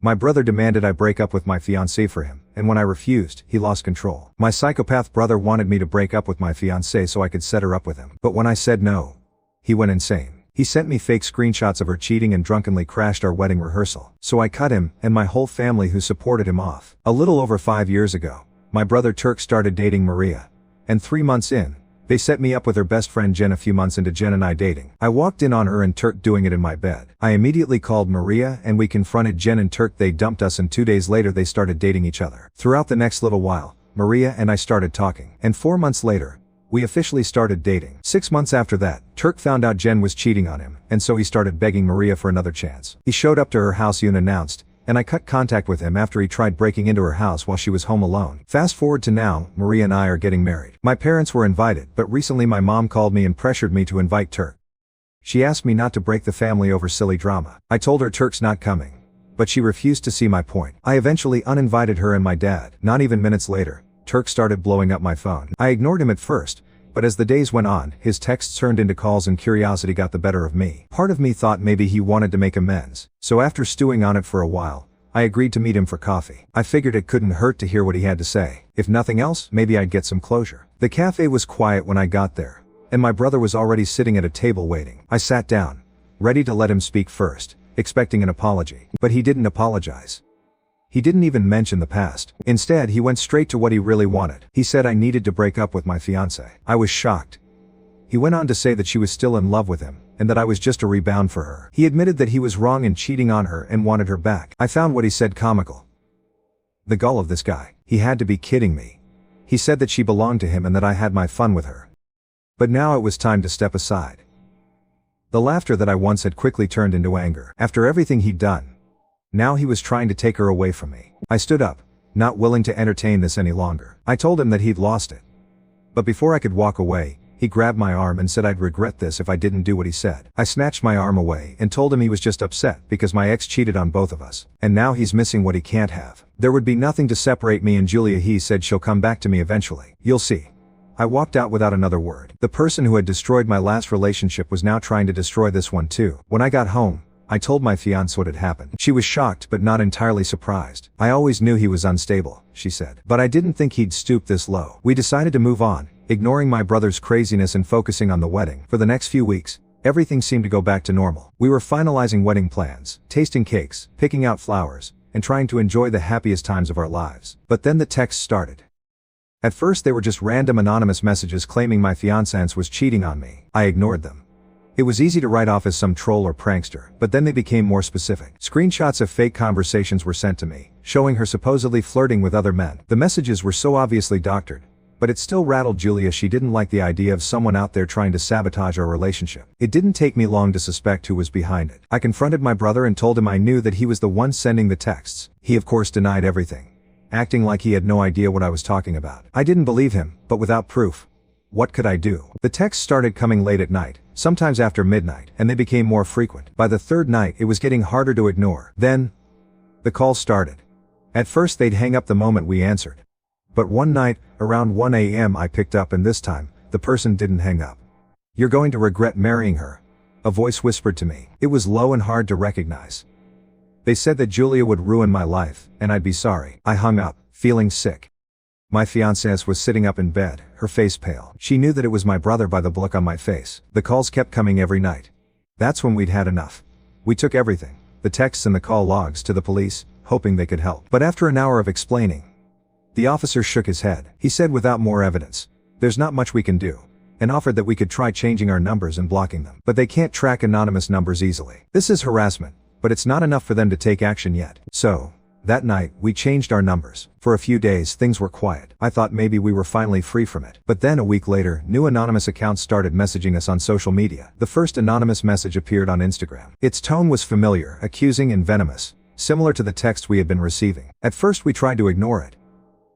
My brother demanded I break up with my fiancée for him, and when I refused, he lost control. My psychopath brother wanted me to break up with my fiancée so I could set her up with him. But when I said no, he went insane. He sent me fake screenshots of her cheating and drunkenly crashed our wedding rehearsal. So I cut him, and my whole family who supported him off. A little over 5 years ago, my brother Turk started dating Maria. And 3 months in, they set me up with her best friend Jen. A few months into Jen and I dating, I walked in on her and Turk doing it in my bed. I immediately called Maria and we confronted Jen and Turk. They dumped us and 2 days later they started dating each other. Throughout the next little while, Maria and I started talking. And 4 months later, we officially started dating. 6 months after that, Turk found out Jen was cheating on him, and so he started begging Maria for another chance. He showed up to her house unannounced, and I cut contact with him after he tried breaking into her house while she was home alone. Fast forward to now, Maria and I are getting married. My parents were invited, but recently my mom called me and pressured me to invite Turk. She asked me not to break the family over silly drama. I told her Turk's not coming, but she refused to see my point. I eventually uninvited her and my dad. Not even minutes later, Turk started blowing up my phone. I ignored him at first, but as the days went on, his texts turned into calls and curiosity got the better of me. Part of me thought maybe he wanted to make amends. So after stewing on it for a while, I agreed to meet him for coffee. I figured it couldn't hurt to hear what he had to say. If nothing else, maybe I'd get some closure. The cafe was quiet when I got there, and my brother was already sitting at a table waiting. I sat down, ready to let him speak first, expecting an apology. But he didn't apologize. He didn't even mention the past. Instead, he went straight to what he really wanted. He said I needed to break up with my fiancée. I was shocked. He went on to say that she was still in love with him, and that I was just a rebound for her. He admitted that he was wrong in cheating on her and wanted her back. I found what he said comical. The gall of this guy. He had to be kidding me. He said that she belonged to him and that I had my fun with her. But now it was time to step aside. The laughter that I once had quickly turned into anger. After everything he'd done, now he was trying to take her away from me. I stood up, not willing to entertain this any longer. I told him that he'd lost it. But before I could walk away, he grabbed my arm and said I'd regret this if I didn't do what he said. I snatched my arm away and told him he was just upset because my ex cheated on both of us. And now he's missing what he can't have. There would be nothing to separate me and Julia. He said she'll come back to me eventually. You'll see. I walked out without another word. The person who had destroyed my last relationship was now trying to destroy this one too. When I got home, I told my fiancée what had happened. She was shocked but not entirely surprised. I always knew he was unstable, she said. But I didn't think he'd stoop this low. We decided to move on, ignoring my brother's craziness and focusing on the wedding. For the next few weeks, everything seemed to go back to normal. We were finalizing wedding plans, tasting cakes, picking out flowers, and trying to enjoy the happiest times of our lives. But then the texts started. At first they were just random anonymous messages claiming my fiancée was cheating on me. I ignored them. It was easy to write off as some troll or prankster, but then they became more specific. Screenshots of fake conversations were sent to me, showing her supposedly flirting with other men. The messages were so obviously doctored, but it still rattled Julia. She didn't like the idea of someone out there trying to sabotage our relationship. It didn't take me long to suspect who was behind it. I confronted my brother and told him I knew that he was the one sending the texts. He of course denied everything, acting like he had no idea what I was talking about. I didn't believe him, but without proof, what could I do? The texts started coming late at night, sometimes after midnight, and they became more frequent. By the third night, it was getting harder to ignore. Then, the calls started. At first they'd hang up the moment we answered. But one night, around 1 a.m. I picked up and this time, the person didn't hang up. "You're going to regret marrying her," a voice whispered to me. It was low and hard to recognize. They said that Julia would ruin my life, and I'd be sorry. I hung up, feeling sick. My fiancée was sitting up in bed, her face pale. She knew that it was my brother by the look on my face. The calls kept coming every night. That's when we'd had enough. We took everything, the texts and the call logs, to the police, hoping they could help. But after an hour of explaining, the officer shook his head. He said without more evidence, "There's not much we can do," and offered that we could try changing our numbers and blocking them. But they can't track anonymous numbers easily. This is harassment, but it's not enough for them to take action yet. So, that night, we changed our numbers. For a few days, things were quiet. I thought maybe we were finally free from it. But then a week later, new anonymous accounts started messaging us on social media. The first anonymous message appeared on Instagram. Its tone was familiar, accusing and venomous, similar to the texts we had been receiving. At first we tried to ignore it.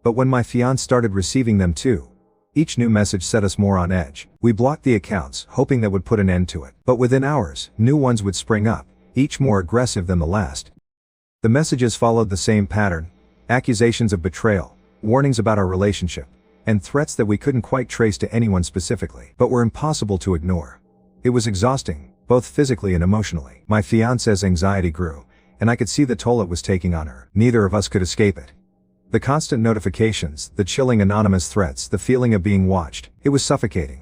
But when my fiancé started receiving them too, each new message set us more on edge. We blocked the accounts, hoping that would put an end to it. But within hours, new ones would spring up, each more aggressive than the last. The messages followed the same pattern: accusations of betrayal, warnings about our relationship, and threats that we couldn't quite trace to anyone specifically, but were impossible to ignore. It was exhausting, both physically and emotionally. My fiancé's anxiety grew, and I could see the toll it was taking on her. Neither of us could escape it. The constant notifications, the chilling anonymous threats, the feeling of being watched, it was suffocating.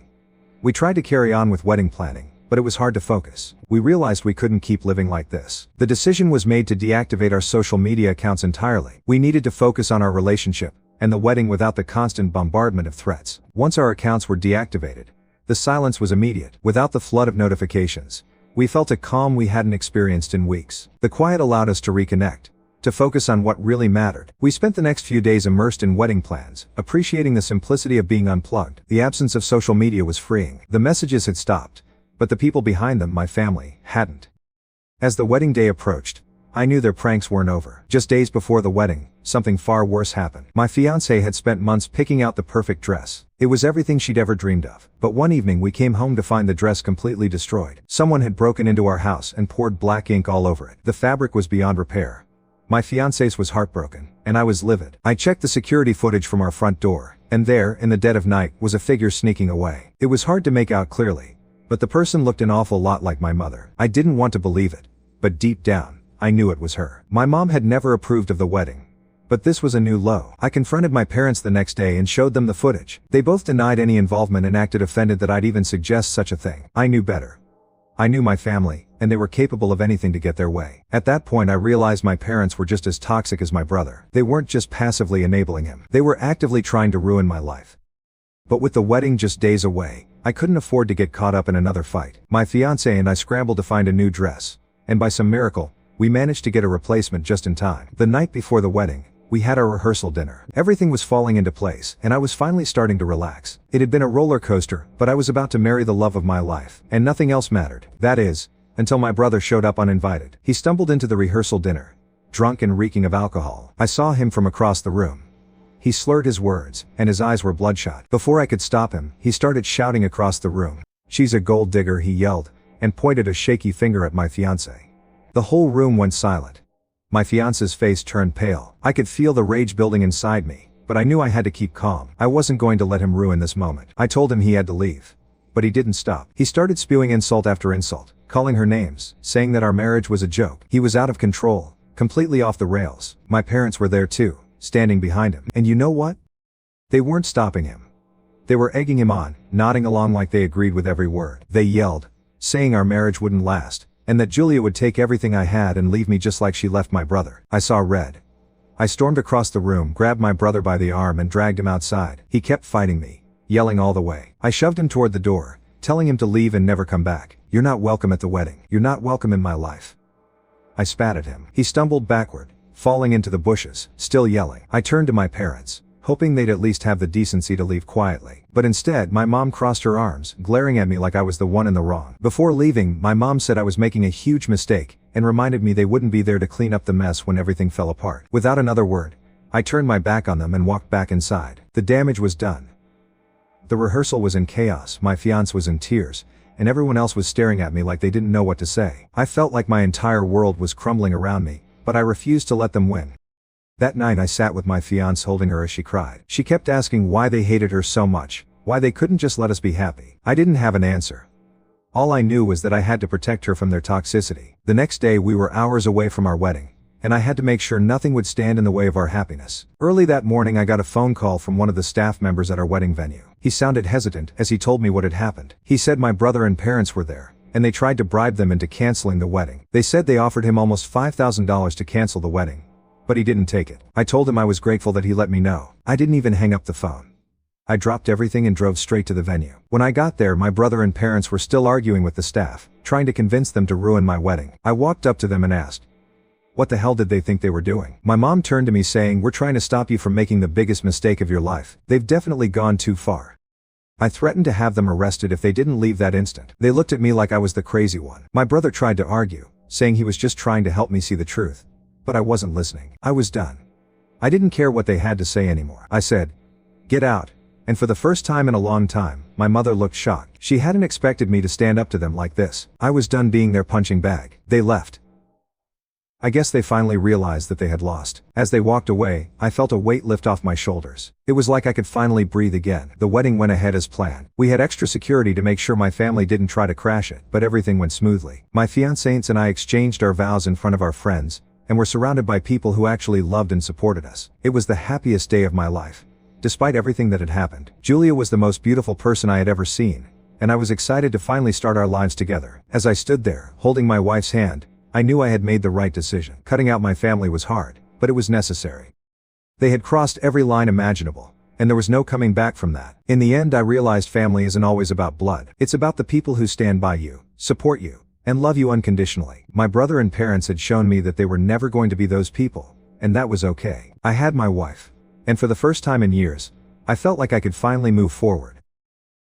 We tried to carry on with wedding planning, but it was hard to focus. We realized we couldn't keep living like this. The decision was made to deactivate our social media accounts entirely. We needed to focus on our relationship and the wedding without the constant bombardment of threats. Once our accounts were deactivated, the silence was immediate. Without the flood of notifications, we felt a calm we hadn't experienced in weeks. The quiet allowed us to reconnect, to focus on what really mattered. We spent the next few days immersed in wedding plans, appreciating the simplicity of being unplugged. The absence of social media was freeing. The messages had stopped, but the people behind them, my family, hadn't. As the wedding day approached, I knew their pranks weren't over. Just days before the wedding, something far worse happened. My fiancée had spent months picking out the perfect dress. It was everything she'd ever dreamed of. But one evening we came home to find the dress completely destroyed. Someone had broken into our house and poured black ink all over it. The fabric was beyond repair. My fiancée was heartbroken, and I was livid. I checked the security footage from our front door, and there, in the dead of night, was a figure sneaking away. It was hard to make out clearly, but the person looked an awful lot like my mother. I didn't want to believe it, but deep down, I knew it was her. My mom had never approved of the wedding, but this was a new low. I confronted my parents the next day and showed them the footage. They both denied any involvement and acted offended that I'd even suggest such a thing. I knew better. I knew my family, and they were capable of anything to get their way. At that point I realized my parents were just as toxic as my brother. They weren't just passively enabling him. They were actively trying to ruin my life. But with the wedding just days away, I couldn't afford to get caught up in another fight. My fiancée and I scrambled to find a new dress, and by some miracle, we managed to get a replacement just in time. The night before the wedding, we had our rehearsal dinner. Everything was falling into place, and I was finally starting to relax. It had been a roller coaster, but I was about to marry the love of my life, and nothing else mattered. That is, until my brother showed up uninvited. He stumbled into the rehearsal dinner, drunk and reeking of alcohol. I saw him from across the room. He slurred his words, and his eyes were bloodshot. Before I could stop him, he started shouting across the room. "She's a gold digger," he yelled, and pointed a shaky finger at my fiancée. The whole room went silent. My fiancé's face turned pale. I could feel the rage building inside me, but I knew I had to keep calm. I wasn't going to let him ruin this moment. I told him he had to leave. But he didn't stop. He started spewing insult after insult, calling her names, saying that our marriage was a joke. He was out of control, completely off the rails. My parents were there too, standing behind him. And you know what? They weren't stopping him. They were egging him on, nodding along like they agreed with every word. They yelled, saying our marriage wouldn't last, and that Julia would take everything I had and leave me just like she left my brother. I saw red. I stormed across the room, grabbed my brother by the arm and dragged him outside. He kept fighting me, yelling all the way. I shoved him toward the door, telling him to leave and never come back. "You're not welcome at the wedding. You're not welcome in my life." I spat at him. He stumbled backward, falling into the bushes, still yelling. I turned to my parents, hoping they'd at least have the decency to leave quietly. But instead, my mom crossed her arms, glaring at me like I was the one in the wrong. Before leaving, my mom said I was making a huge mistake, and reminded me they wouldn't be there to clean up the mess when everything fell apart. Without another word, I turned my back on them and walked back inside. The damage was done. The rehearsal was in chaos, my fiancé was in tears, and everyone else was staring at me like they didn't know what to say. I felt like my entire world was crumbling around me, but I refused to let them win. That night I sat with my fiancée holding her as she cried. She kept asking why they hated her so much, why they couldn't just let us be happy. I didn't have an answer. All I knew was that I had to protect her from their toxicity. The next day we were hours away from our wedding, and I had to make sure nothing would stand in the way of our happiness. Early that morning I got a phone call from one of the staff members at our wedding venue. He sounded hesitant as he told me what had happened. He said my brother and parents were there, and they tried to bribe them into canceling the wedding. They said they offered him almost $5,000 to cancel the wedding, but he didn't take it. I told him I was grateful that he let me know. I didn't even hang up the phone. I dropped everything and drove straight to the venue. When I got there, my brother and parents were still arguing with the staff, trying to convince them to ruin my wedding. I walked up to them and asked, what the hell did they think they were doing? My mom turned to me saying, "We're trying to stop you from making the biggest mistake of your life. They've definitely gone too far." I threatened to have them arrested if they didn't leave that instant. They looked at me like I was the crazy one. My brother tried to argue, saying he was just trying to help me see the truth. But I wasn't listening. I was done. I didn't care what they had to say anymore. I said, "Get out." And for the first time in a long time, my mother looked shocked. She hadn't expected me to stand up to them like this. I was done being their punching bag. They left. I guess they finally realized that they had lost. As they walked away, I felt a weight lift off my shoulders. It was like I could finally breathe again. The wedding went ahead as planned. We had extra security to make sure my family didn't try to crash it, but everything went smoothly. My fiancée and I exchanged our vows in front of our friends, and were surrounded by people who actually loved and supported us. It was the happiest day of my life. Despite everything that had happened, Julia was the most beautiful person I had ever seen, and I was excited to finally start our lives together. As I stood there, holding my wife's hand, I knew I had made the right decision. Cutting out my family was hard, but it was necessary. They had crossed every line imaginable, and there was no coming back from that. In the end, I realized family isn't always about blood. It's about the people who stand by you, support you, and love you unconditionally. My brother and parents had shown me that they were never going to be those people, and that was okay. I had my wife, and for the first time in years, I felt like I could finally move forward.